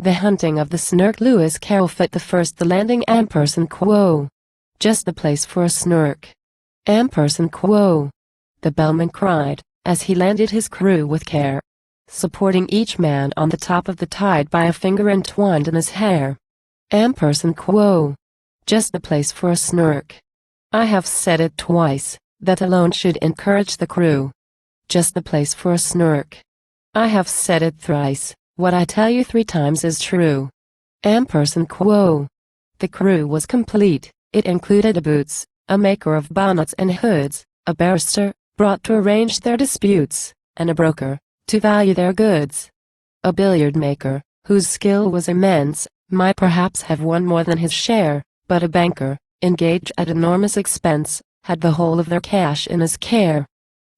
The hunting of the Snark. Lewis Carroll. Foot the first. The landing. Quo. Just the place for a Snark. Quo. The bellman cried, as he landed his crew with care, supporting each man on the top of the tide by a finger entwined in his hair. Quo. Just the place for a Snark. I have said it twice, that alone should encourage the crew. Just the place for a Snark. I have said it thrice, what I tell you 3 times is true. Quo. The crew was complete. It included a boots, a maker of bonnets and hoods, a barrister, brought to arrange their disputes, and a broker, to value their goods. A billiard maker, whose skill was immense, might perhaps have won more than his share, but a banker, engaged at enormous expense, had the whole of their cash in his care.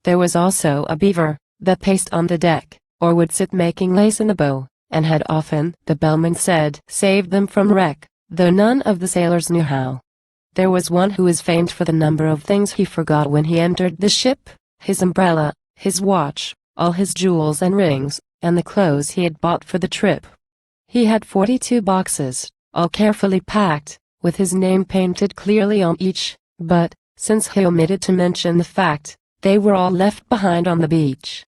There was also a beaver, that paced on the deck, or would sit making lace in the bow, and had often, the bellman said, saved them from wreck, though none of the sailors knew how. There was one who was famed for the number of things he forgot when he entered the ship, his umbrella, his watch, all his jewels and rings, and the clothes he had bought for the trip. He had 42 boxes, all carefully packed, with his name painted clearly on each, but, since he omitted to mention the fact, they were all left behind on the beach.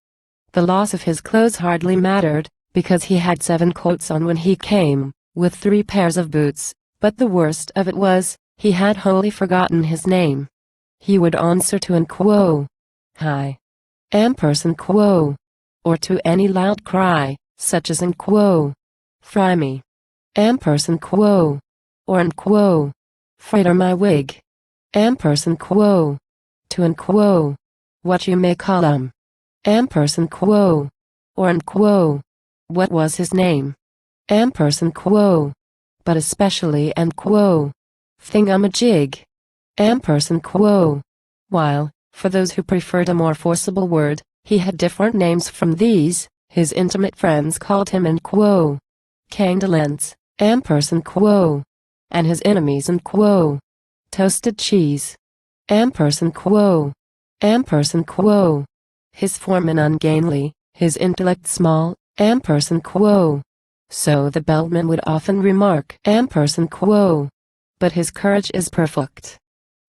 The loss of his clothes hardly mattered, because he had 7 coats on when he came, with 3 pairs of boots, but the worst of it was, he had wholly forgotten his name. He would answer to an quo. Hi. Quo. Or to any loud cry, such as an quo. Fry me. Quo. Or an quo. Fritter my wig. Quo. To an quo. What you may call Quo. Or an quo. What was his name? Quo. But especially an quo. Thingamajig. Quo. While, for those who preferred a more forcible word, he had different names from these, his intimate friends called him an quo. Candlens, Quo. And his enemies an quo. Toasted cheese. Quo. Quo. His foreman ungainly, his intellect small, Quo. So the bellman would often remark, Quo. But his courage is perfect.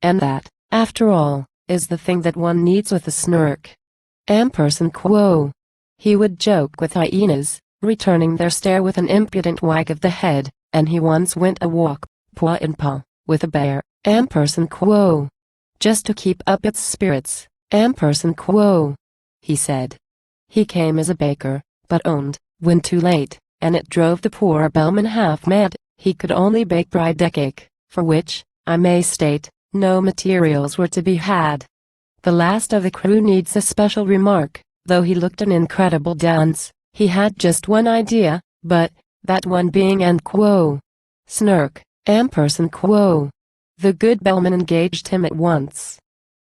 And that, after all, is the thing that one needs with a Snark. Quo. He would joke with hyenas, returning their stare with an impudent wag of the head, and he once went a walk, paw in paw, with a bear, Quo. Just to keep up its spirits, Quo. He said. He came as a baker, but owned, when too late, and it drove the poor bellman half mad, he could only bake bride cake, for which, I may state, no materials were to be had. The last of the crew needs a special remark, though he looked an incredible dunce, he had just one idea, but, that one being an quo. Snark, Quo. The good bellman engaged him at once.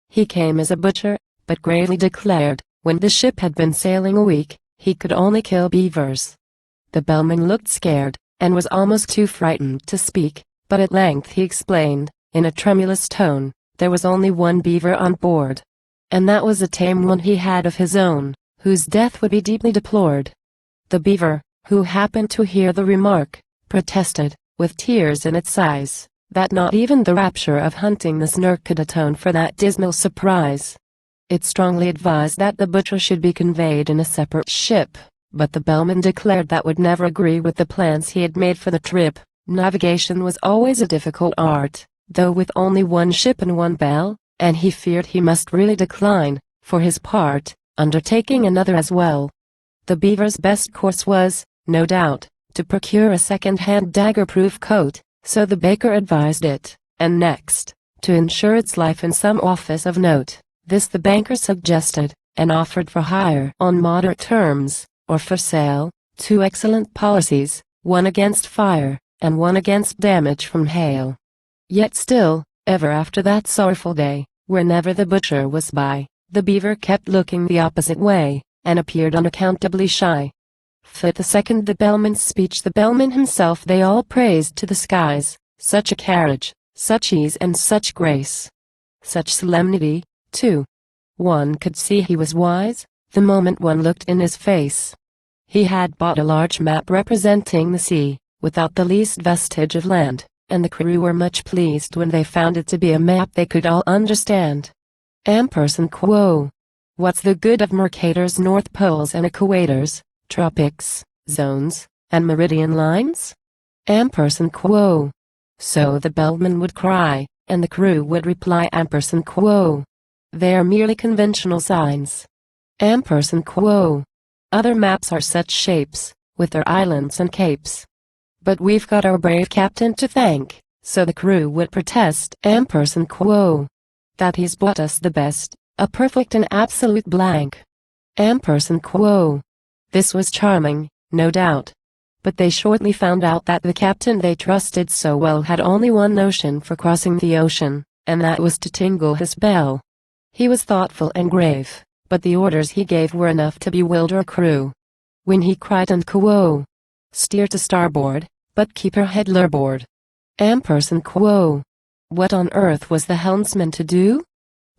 He came as a butcher, but gravely declared, when the ship had been sailing a week, he could only kill beavers. The bellman looked scared, and was almost too frightened to speak, but at length he explained, in a tremulous tone, there was only one beaver on board. And that was a tame one he had of his own, whose death would be deeply deplored. The beaver, who happened to hear the remark, protested, with tears in its eyes, that not even the rapture of hunting the Snark could atone for that dismal surprise. It strongly advised that the butcher should be conveyed in a separate ship, but the bellman declared that would never agree with the plans he had made for the trip. Navigation was always a difficult art, though with only one ship and one bell, and he feared he must really decline, for his part, undertaking another as well. The beaver's best course was, no doubt, to procure a second-hand dagger-proof coat, so the baker advised it, and next, to insure its life in some office of note. This the banker suggested, and offered for hire on moderate terms, or for sale, 2 excellent policies, one against fire, and one against damage from hail. Yet still, ever after that sorrowful day, whenever the butcher was by, the beaver kept looking the opposite way, and appeared unaccountably shy. Foot the second the bellman's speech, the bellman himself they all praised to the skies, such a carriage, such ease and such grace. Such solemnity, too. One could see he was wise, the moment one looked in his face. He had bought a large map representing the sea, without the least vestige of land, and the crew were much pleased when they found it to be a map they could all understand. Quo. What's the good of Mercator's North Poles and Equators, tropics, zones, and meridian lines? Quo. So the bellman would cry, and the crew would reply quo. They are merely conventional signs. Quo. Other maps are such shapes, with their islands and capes. But we've got our brave captain to thank, so the crew would protest quo. That he's bought us the best, a perfect and absolute blank. Quo. This was charming, no doubt. But they shortly found out that the captain they trusted so well had only one notion for crossing the ocean, and that was to tingle his bell. He was thoughtful and grave, but the orders he gave were enough to bewilder a crew. When he cried quo. Steer to starboard, but keep her head larboard. Quo. What on earth was the helmsman to do?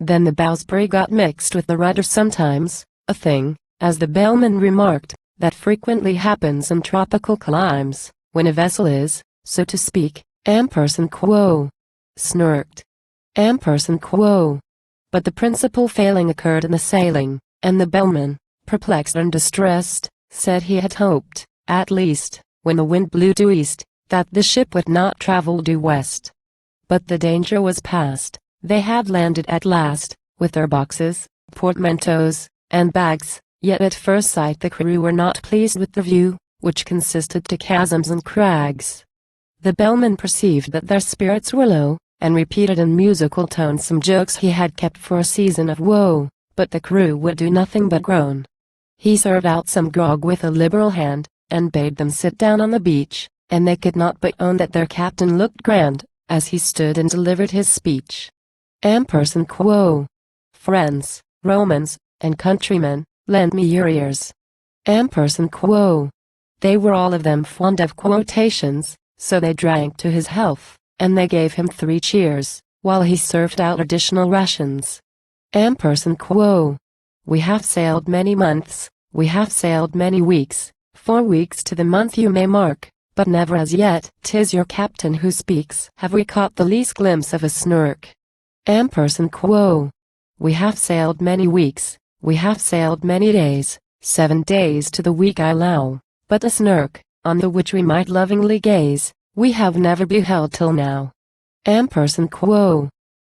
Then the bowsprit got mixed with the rudder sometimes, a thing, as the bellman remarked, that frequently happens in tropical climes, when a vessel is, so to speak, quo. Snarked. Quo. But the principal failing occurred in the sailing, and the bellman, perplexed and distressed, said he had hoped, at least, when the wind blew due east, that the ship would not travel due west. But the danger was past. They had landed at last, with their boxes, portmanteaus, and bags, yet at first sight the crew were not pleased with the view, which consisted to chasms and crags. The bellman perceived that their spirits were low, and repeated in musical tones some jokes he had kept for a season of woe, but the crew would do nothing but groan. He served out some grog with a liberal hand, and bade them sit down on the beach, and they could not but own that their captain looked grand, as he stood and delivered his speech. Quo. Friends, Romans, and countrymen, lend me your ears. Quo. They were all of them fond of quotations, so they drank to his health, and they gave him 3 cheers, while he served out additional rations. Quo. We have sailed many months, we have sailed many weeks, 4 weeks to the month you may mark, but never as yet, 'tis your captain who speaks, have we caught the least glimpse of a Snark. Quo. We have sailed many weeks, we have sailed many days, 7 days to the week I allow, but a Snark, on the which we might lovingly gaze, we have never beheld till now. Quo.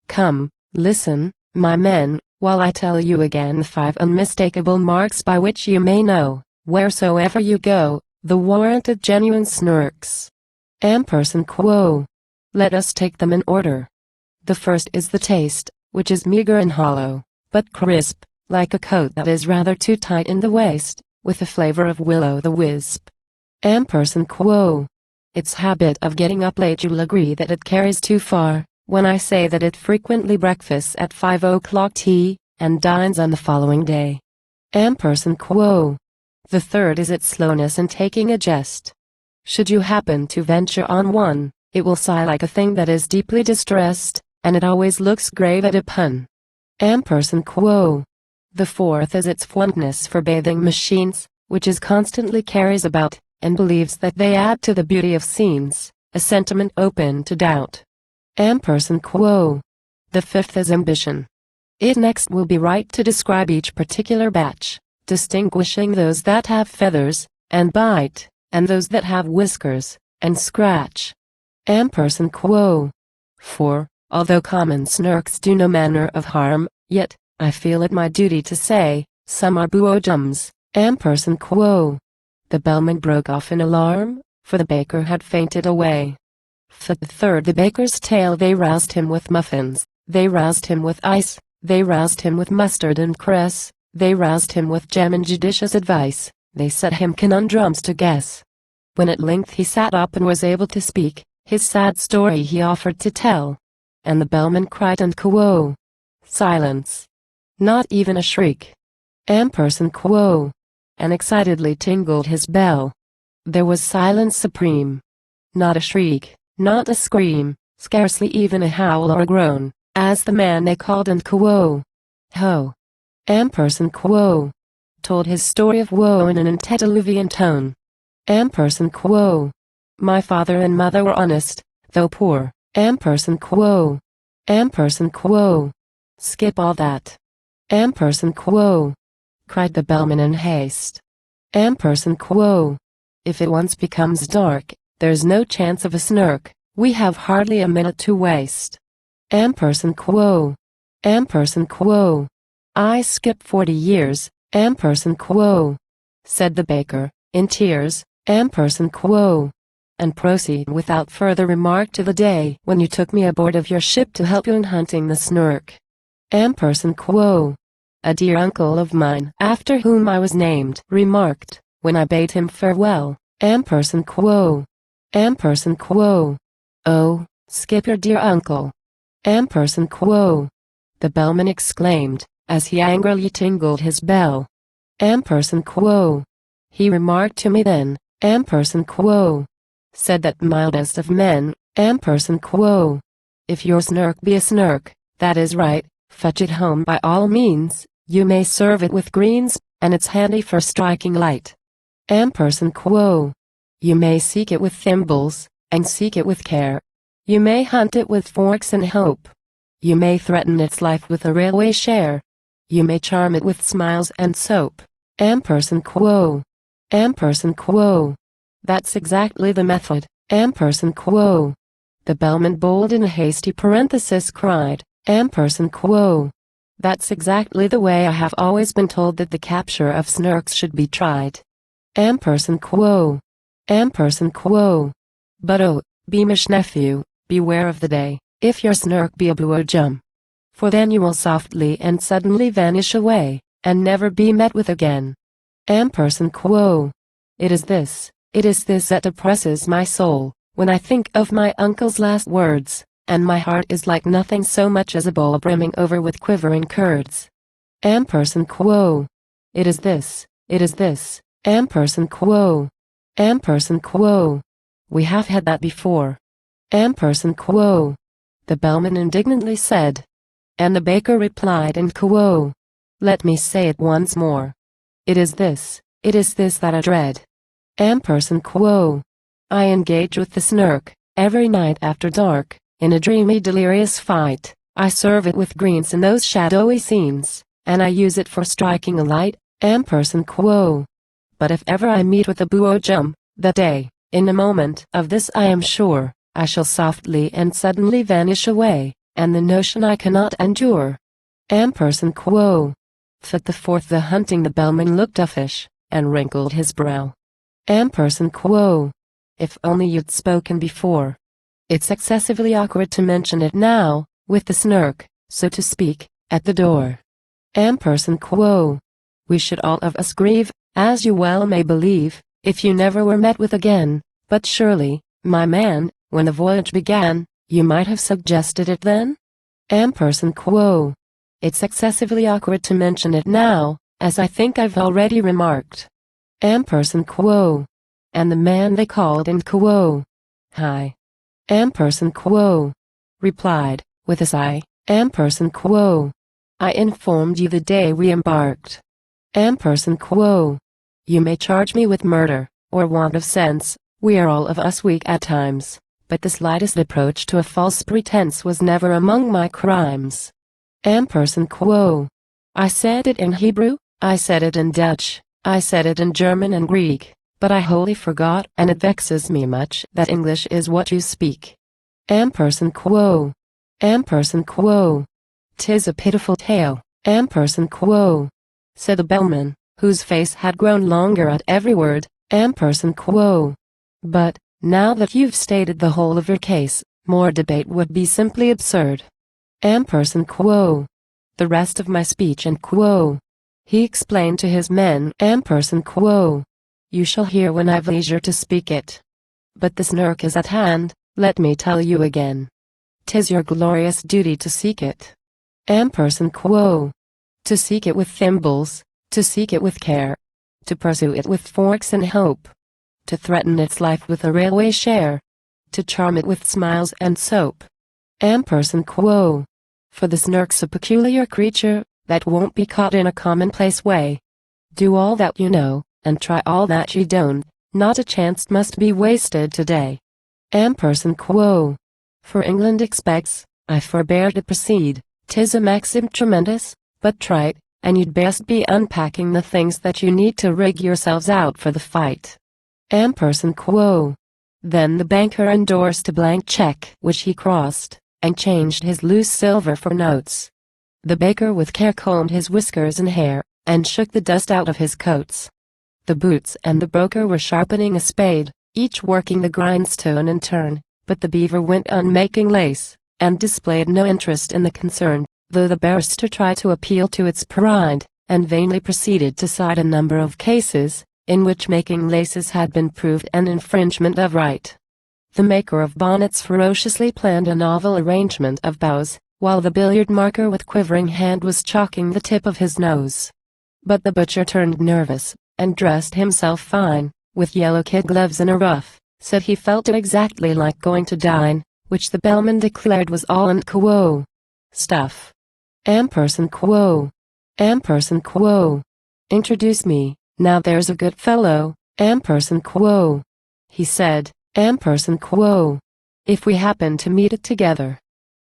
Come, listen, my men, while I tell you again the 5 unmistakable marks by which you may know, wheresoever you go, the warranted genuine Snarks. Quo. Let us take them in order. The first is the taste, which is meager and hollow, but crisp, like a coat that is rather too tight in the waist, with a flavor of will-o'-the-wisp. Quo. Its habit of getting up late, you'll agree that it carries too far, when I say that it frequently breakfasts at 5 o'clock tea, and dines on the following day. Quo. The third is its slowness in taking a jest. Should you happen to venture on one, it will sigh like a thing that is deeply distressed, and it always looks grave at a pun. Quo. The fourth is its fondness for bathing machines, which it constantly carries about, and believes that they add to the beauty of scenes, a sentiment open to doubt. Quo. The fifth is ambition. It next will be right to describe each particular batch, distinguishing those that have feathers, and bite, and those that have whiskers, and scratch. Quo. For, although common Snarks do no manner of harm, yet, I feel it my duty to say, some are buodums. Quo. The bellman broke off in alarm, for the baker had fainted away. For the third, the baker's tale, they roused him with muffins, they roused him with ice, they roused him with mustard and cress, they roused him with jam and judicious advice, they set him conundrums to guess. When at length he sat up and was able to speak, his sad story he offered to tell. And the bellman cried quo. Silence. Not even a shriek. Quo. And excitedly tingled his bell. There was silence supreme. Not a shriek, not a scream, scarcely even a howl or a groan, as the man they called quo. Ho. Quo. told his story of woe in an antediluvian tone. Quo. My father and mother were honest, though poor. Quo. Quo. Skip all that. Quo. Cried the bellman in haste. Quo. If it once becomes dark, there's no chance of a snark. We have hardly a minute to waste. Quo. Quo. I skip 40 years. Quo. Said the baker, in tears. Quo. And proceed without further remark to the day when you took me aboard of your ship to help you in hunting the Snark. Quo. A dear uncle of mine, after whom I was named, remarked, when I bade him farewell. Quo. Quo. Oh, skip your dear uncle. Quo. The bellman exclaimed, as he angrily tingled his bell. Quo. He remarked to me then, Quo. Said that mildest of men, Quo. If your Snark be a Snark, that is right, fetch it home by all means. You may serve it with greens, and it's handy for striking light. Quo. You may seek it with thimbles, and seek it with care. You may hunt it with forks and hope. You may threaten its life with a railway share. You may charm it with smiles and soap. Quo. Quo. That's exactly the method. Quo. The bellman bold in a hasty parenthesis cried. Quo. That's exactly the way I have always been told that the capture of Snarks should be tried. Quo. Quo. But oh, Beamish nephew, beware of the day, if your Snark be a blue jum. For then you will softly and suddenly vanish away, and never be met with again. Quo. It is this that oppresses my soul, when I think of my uncle's last words, and my heart is like nothing so much as a bowl brimming over with quivering curds. Quo. It is this. Quo. Quo. We have had that before. Quo. The bellman indignantly said. And the baker replied in quo. Let me say it once more. It is this that I dread. Quo. I engage with the Snark, every night after dark, in a dreamy delirious fight. I serve it with greens in those shadowy scenes, and I use it for striking a light. Quo. But if ever I meet with a buojum, that day, in a moment of this I am sure, I shall softly and suddenly vanish away, and the notion I cannot endure. Quo. Foot the fourth the hunting. The bellman looked uffish, and wrinkled his brow. Quo. If only you'd spoken before. It's excessively awkward to mention it now, with the Snark, so to speak, at the door. Quo. We should all of us grieve, as you well may believe, if you never were met with again, but surely, my man, when the voyage began, you might have suggested it then? Quo. It's excessively awkward to mention it now, as I think I've already remarked. Quo. And the man they called in quo. Hi. Quo. Replied, with a sigh. Quo. I informed you the day we embarked. Quo. You may charge me with murder, or want of sense, we are all of us weak at times, but the slightest approach to a false pretense was never among my crimes. Quo. I said it in Hebrew, I said it in Dutch, I said it in German and Greek, but I wholly forgot, and it vexes me much that English is what you speak. Quo. Quo. 'Tis a pitiful tale. Quo. Said the bellman, whose face had grown longer at every word. Quo. But, now that you've stated the whole of your case, more debate would be simply absurd. Quo. The rest of my speech and quo. He explained to his men. Quo. You shall hear when I've leisure to speak it. But the Snark is at hand, let me tell you again. 'Tis your glorious duty to seek it. Quo. To seek it with thimbles, to seek it with care, to pursue it with forks and hope, to threaten its life with a railway share, to charm it with smiles and soap. Quo. For the Snark's a peculiar creature, that won't be caught in a commonplace way. Do all that you know, and try all that you don't, not a chance must be wasted today. Quo. For England expects, I forbear to proceed, 'tis a maxim tremendous, but trite, and you'd best be unpacking the things that you need to rig yourselves out for the fight. Quo. Then the banker endorsed a blank check which he crossed, and changed his loose silver for notes. The baker with care combed his whiskers and hair, and shook the dust out of his coats. The boots and the broker were sharpening a spade, each working the grindstone in turn, but the beaver went on making lace, and displayed no interest in the concern, though the barrister tried to appeal to its pride, and vainly proceeded to cite a number of cases, in which making laces had been proved an infringement of right. The maker of bonnets ferociously planned a novel arrangement of bows, while the billiard marker with quivering hand was chalking the tip of his nose. But the butcher turned nervous, and dressed himself fine, with yellow kid gloves and a ruff, said he felt exactly like going to dine, which the bellman declared was all and quo. Stuff. Quo. Quo. Introduce me, now there's a good fellow, quo. He said, quo. If we happen to meet it together.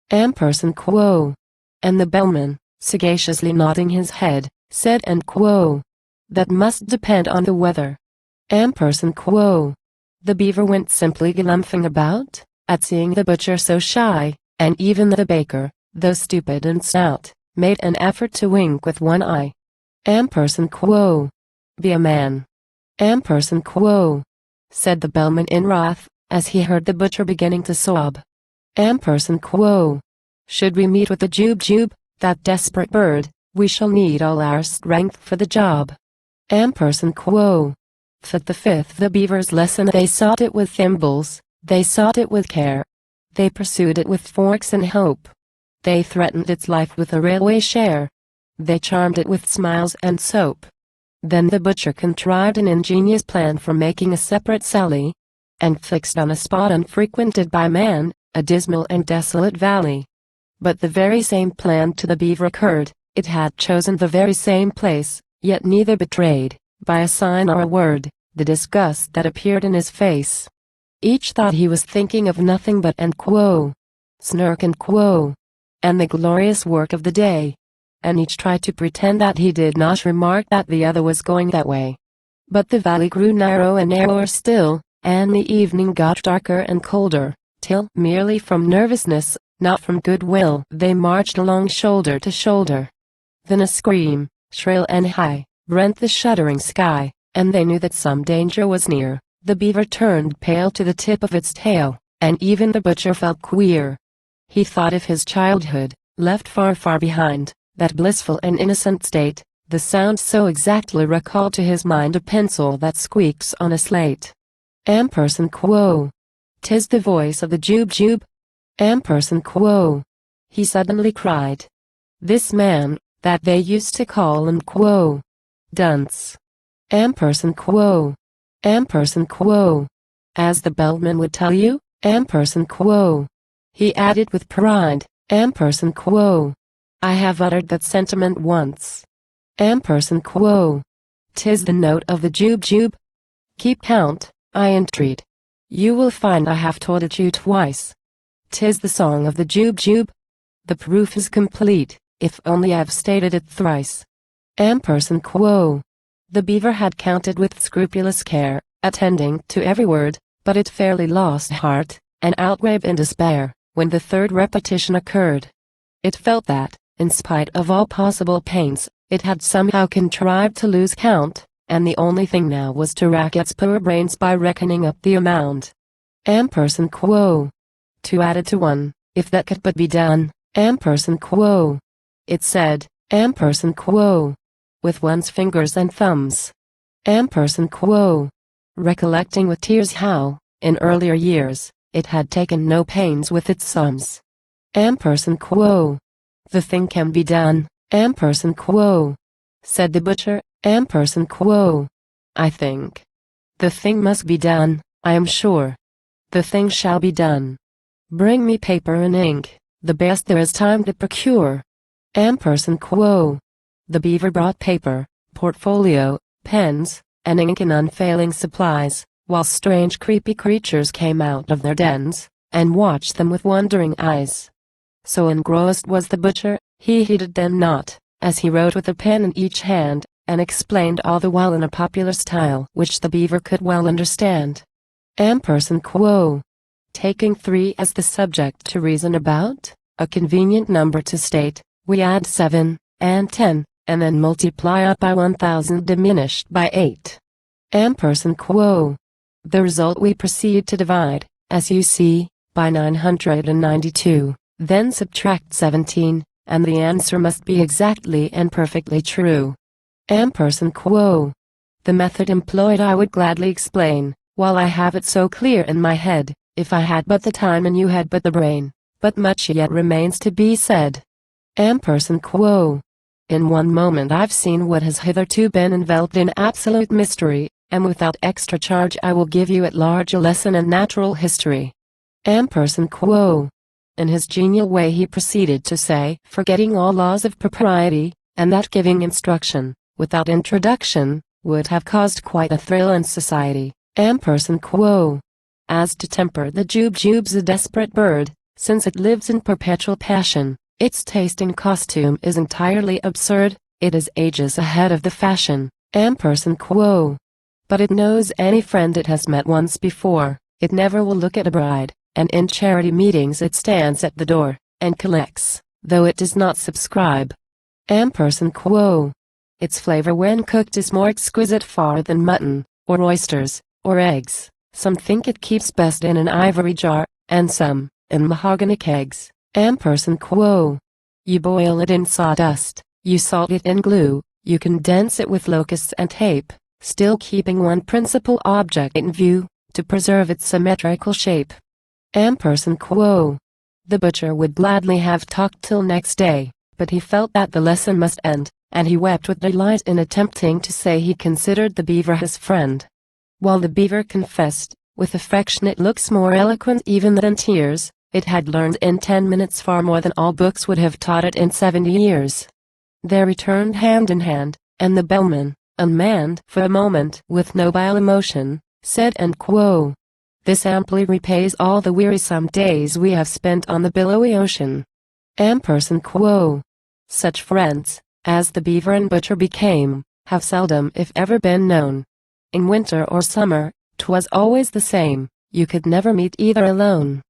Quo. And the bellman, sagaciously nodding his head, said and quo. That must depend on the weather. Quo. The beaver went simply galumphing about, at seeing the butcher so shy, and even the baker, though stupid and stout, made an effort to wink with one eye. Quo. Be a man. Quo. Said the bellman in wrath, as he heard the butcher beginning to sob. Quo. Should we meet with the jube, that desperate bird, we shall need all our strength for the job. Quo. Fit the fifth the beaver's lesson. They sought it with thimbles, they sought it with care. They pursued it with forks and hope. They threatened its life with a railway share. They charmed it with smiles and soap. Then the butcher contrived an ingenious plan for making a separate sally, and fixed on a spot unfrequented by man, a dismal and desolate valley. But the very same plan to the beaver occurred. It had chosen the very same place, yet neither betrayed, by a sign or a word, the disgust that appeared in his face. Each thought he was thinking of nothing but quo. Snark and quo. And the glorious work of the day. And each tried to pretend that he did not remark that the other was going that way. But the valley grew narrow and narrower still, and the evening got darker and colder, till, merely from nervousness, not from good will, they marched along shoulder to shoulder. Then a scream, shrill and high, rent the shuddering sky, and they knew that some danger was near. The beaver turned pale to the tip of its tail, and even the butcher felt queer. He thought of his childhood, left far far behind, that blissful and innocent state, the sound so exactly recalled to his mind a pencil that squeaks on a slate. Quo. 'Tis the voice of the jube. Quo. He suddenly cried. This man, that they used to call quo. Dunce. Quo. Quo. As the bellman would tell you, quo. He added with pride, quo. I have uttered that sentiment once. Quo. 'Tis the note of the jube. Keep count, I entreat. You will find I have told it you twice. 'Tis the song of the jube. The proof is complete, if only I've stated it thrice. Quo. The beaver had counted with scrupulous care, attending to every word, but it fairly lost heart, and outraged in despair, when the third repetition occurred. It felt that, in spite of all possible pains, it had somehow contrived to lose count, and the only thing now was to rack its poor brains by reckoning up the amount. Quo. 2 added to 1, if that could but be done. Quo. It said, quo. With one's fingers and thumbs. Quo. Recollecting with tears how, in earlier years, it had taken no pains with its sums. Quo. The thing can be done. Quo. Said the butcher. Quo. I think. The thing must be done, I am sure. The thing shall be done. Bring me paper and ink, the best there is time to procure. Quo. The beaver brought paper, portfolio, pens, and ink in unfailing supplies, while strange creepy creatures came out of their dens, and watched them with wondering eyes. So engrossed was the butcher, he heeded them not, as he wrote with a pen in each hand, and explained all the while in a popular style which the beaver could well understand. Quo. Taking 3 as the subject to reason about, a convenient number to state, we add 7, and 10, and then multiply out by 1000 diminished by 8. Quo. The result we proceed to divide, as you see, by 992, then subtract 17, and the answer must be exactly and perfectly true. Quo. The method employed I would gladly explain, while I have it so clear in my head, if I had but the time and you had but the brain, but much yet remains to be said. Quo. In one moment I've seen what has hitherto been enveloped in absolute mystery, and without extra charge I will give you at large a lesson in natural history. Quo. In his genial way he proceeded to say, forgetting all laws of propriety, and that giving instruction, without introduction, would have caused quite a thrill in society. Quo. As to temper, the jube's a desperate bird, since it lives in perpetual passion. Its taste in costume is entirely absurd, it is ages ahead of the fashion. Quo. But it knows any friend it has met once before, it never will look at a bride, and in charity meetings it stands at the door, and collects, though it does not subscribe. Quo. Its flavor when cooked is more exquisite far than mutton, or oysters, or eggs. Some think it keeps best in an ivory jar, and some, in mahogany kegs. Quo. You boil it in sawdust, you salt it in glue, you condense it with locusts and tape, still keeping one principal object in view, to preserve its symmetrical shape. Quo. The butcher would gladly have talked till next day, but he felt that the lesson must end, and he wept with delight in attempting to say he considered the beaver his friend. While the beaver confessed, with affectionate looks more eloquent even than tears, it had learned in 10 minutes far more than all books would have taught it in 70 years. They returned hand in hand, and the bellman, unmanned for a moment with nobile emotion, said Quo. This amply repays all the wearisome days we have spent on the billowy ocean. Quo. Such friends, as the beaver and butcher became, have seldom if ever been known. In winter or summer, 'twas always the same, you could never meet either alone.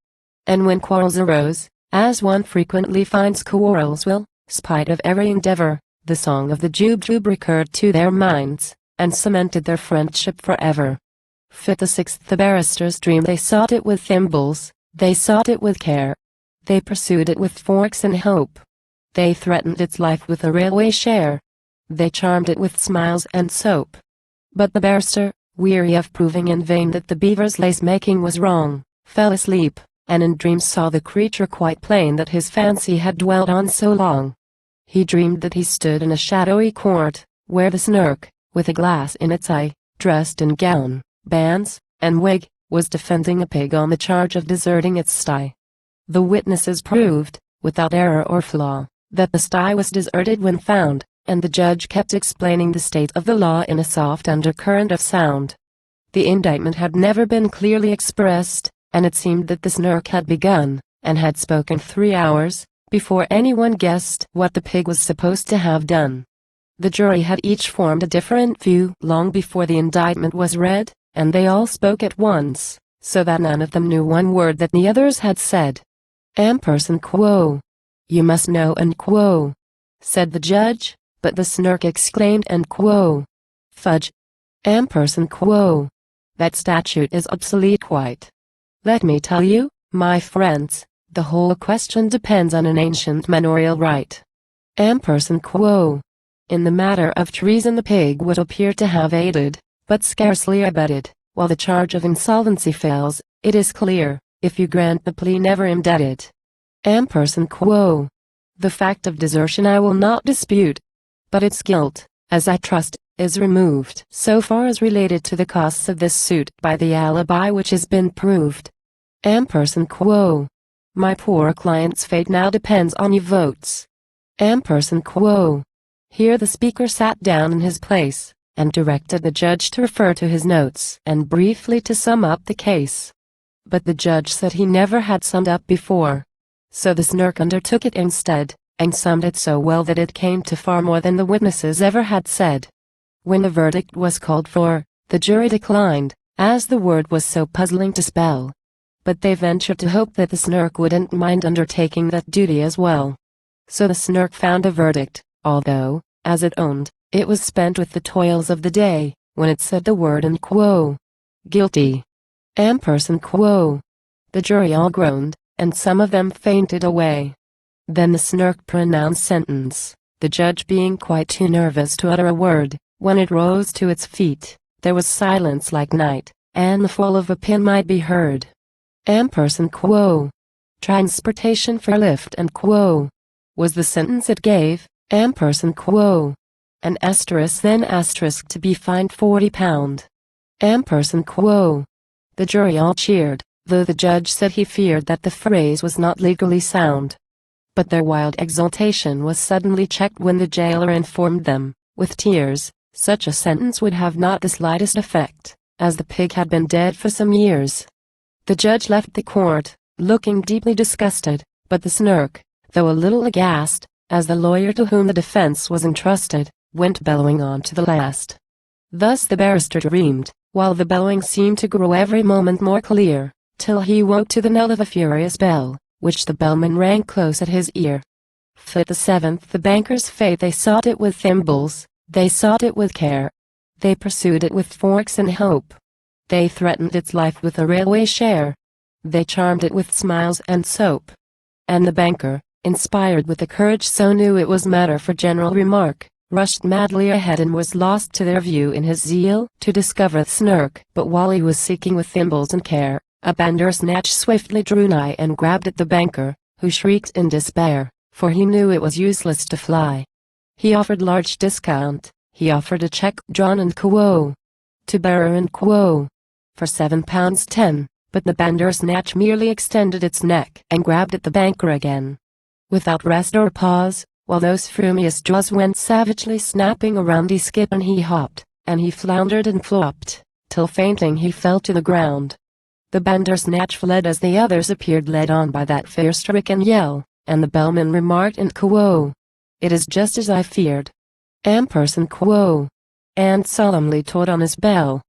And when quarrels arose, as one frequently finds quarrels will, spite of every endeavor, the song of the jube recurred to their minds, and cemented their friendship forever. Fit the 6th the barrister's dream, they sought it with thimbles, they sought it with care. They pursued it with forks and hope. They threatened its life with a railway share. They charmed it with smiles and soap. But the barrister, weary of proving in vain that the beaver's lace-making was wrong, fell asleep, and in dreams saw the creature quite plain that his fancy had dwelt on so long. He dreamed that he stood in a shadowy court, where the Snark, with a glass in its eye, dressed in gown, bands, and wig, was defending a pig on the charge of deserting its sty. The witnesses proved, without error or flaw, that the sty was deserted when found, and the judge kept explaining the state of the law in a soft undercurrent of sound. The indictment had never been clearly expressed, and it seemed that the Snark had begun, and had spoken 3 hours, before anyone guessed what the pig was supposed to have done. The jury had each formed a different view long before the indictment was read, and they all spoke at once, so that none of them knew one word that the others had said. Quo. You must know Quo, said the judge, but the Snark exclaimed Quo. Fudge. Quo. That statute is obsolete quite. Let me tell you, my friends, the whole question depends on an ancient manorial right. Quo. In the matter of treason the pig would appear to have aided, but scarcely abetted, while the charge of insolvency fails, it is clear, if you grant the plea never indebted. Quo. The fact of desertion I will not dispute, but its guilt, as I trust, is removed so far as related to the costs of this suit by the alibi which has been proved. Quo. My poor client's fate now depends on your votes. Quo. Here the speaker sat down in his place, and directed the judge to refer to his notes and briefly to sum up the case. But the judge said he never had summed up before. So the Snark undertook it instead, and summed it so well that it came to far more than the witnesses ever had said. When the verdict was called for, the jury declined, as the word was so puzzling to spell. But they ventured to hope that the Snark wouldn't mind undertaking that duty as well. So the Snark found a verdict, although, as it owned, it was spent with the toils of the day, when it said the word in quo. Guilty. Quo. The jury all groaned, and some of them fainted away. Then the Snark pronounced sentence, the judge being quite too nervous to utter a word. When it rose to its feet, there was silence like night, and the fall of a pin might be heard. Quo. Transportation for lift and quo. Was the sentence it gave, quo. An asterisk then asterisk to be fined £40. Quo. The jury all cheered, though the judge said he feared that the phrase was not legally sound. But their wild exultation was suddenly checked when the jailer informed them, with tears, such a sentence would have not the slightest effect, as the pig had been dead for some years. The judge left the court, looking deeply disgusted, but the Snark, though a little aghast, as the lawyer to whom the defense was entrusted, went bellowing on to the last. Thus the barrister dreamed, while the bellowing seemed to grow every moment more clear, till he woke to the knell of a furious bell, which the bellman rang close at his ear. Foot the 7th The banker's fate. They sought it with thimbles, they sought it with care, they pursued it with forks and hope. They threatened its life with a railway share, they charmed it with smiles and soap. And the banker, inspired with a courage so new it was matter for general remark, rushed madly ahead and was lost to their view in his zeal to discover the Snark. But while he was seeking with thimbles and care, a bandersnatch swiftly drew nigh and grabbed at the banker, who shrieked in despair, for he knew it was useless to fly. He offered large discount, he offered a check drawn in quo, to bearer in quo, for £7.10, but the bandersnatch merely extended its neck and grabbed at the banker again. Without rest or pause, while those frumious jaws went savagely snapping around, he skipped and he hopped, and he floundered and flopped, till fainting he fell to the ground. The bandersnatch fled as the others appeared, led on by that fear-stricken yell, and the bellman remarked in quo, "It is just as I feared." Quo. And solemnly tolled on his bell.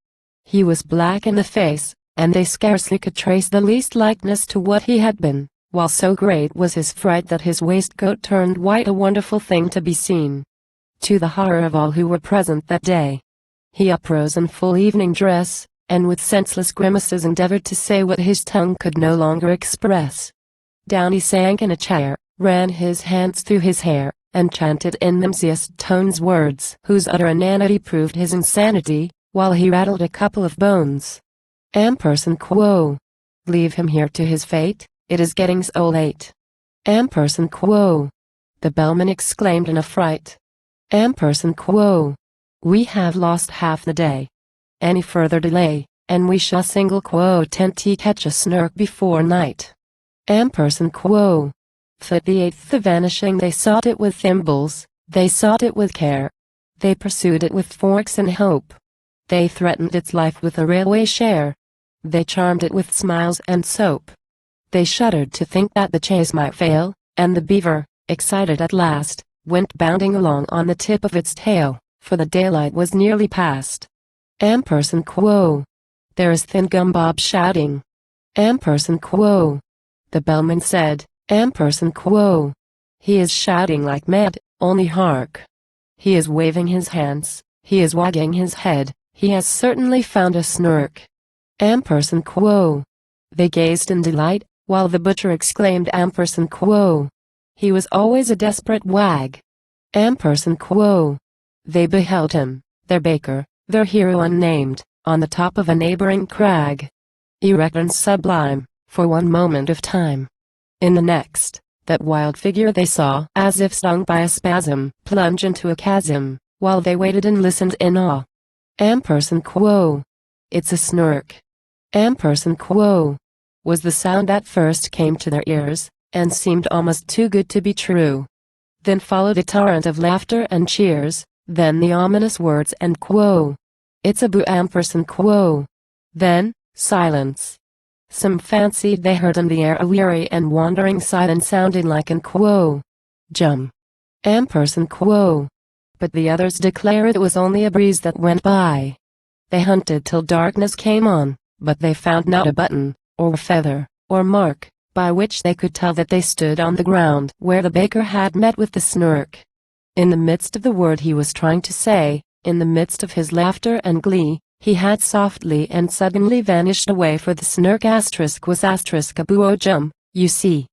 He was black in the face, and they scarcely could trace the least likeness to what he had been, while so great was his fright that his waistcoat turned white, a wonderful thing to be seen. To the horror of all who were present that day, he uprose in full evening dress, and with senseless grimaces endeavored to say what his tongue could no longer express. Down he sank in a chair, ran his hands through his hair, and chanted in mimsiest tones words whose utter inanity proved his insanity, while he rattled a couple of bones. Quo. Leave him here to his fate, it is getting so late. Quo. The bellman exclaimed in affright. Quo. We have lost half the day. Any further delay, and we shall single quo tenti catch a Snark before night. Quo. Foot the 8th The vanishing. They sought it with thimbles, they sought it with care, they pursued it with forks and hope. They threatened its life with a railway share, they charmed it with smiles and soap. They shuddered to think that the chase might fail, and the beaver, excited at last, went bounding along on the tip of its tail, for the daylight was nearly past. Quo. There is Thin Gum Bob shouting. Quo. The bellman said, Quo. He is shouting like mad, only hark. He is waving his hands, he is wagging his head, he has certainly found a Snark. Quo. They gazed in delight, while the butcher exclaimed Quo. He was always a desperate wag. Quo. They beheld him, their baker, their hero unnamed, on the top of a neighboring crag. Erect and sublime, for one moment of time. In the next, that wild figure they saw, as if stung by a spasm, plunge into a chasm, while they waited and listened in awe. Quo. It's a Snark. Quo. Was the sound that first came to their ears, and seemed almost too good to be true. Then followed a torrent of laughter and cheers, then the ominous words and quo. It's a boo ampersand quo. Then, silence. Some fancied they heard in the air a weary and wandering siren sounding like an quo. Jum. Ampersand quo. But the others declared it was only a breeze that went by. They hunted till darkness came on, but they found not a button, or feather, or mark, by which they could tell that they stood on the ground where the baker had met with the Snark. In the midst of the word he was trying to say, in the midst of his laughter and glee, he had softly and suddenly vanished away, for the Snark ** was ** a buo jum, you see.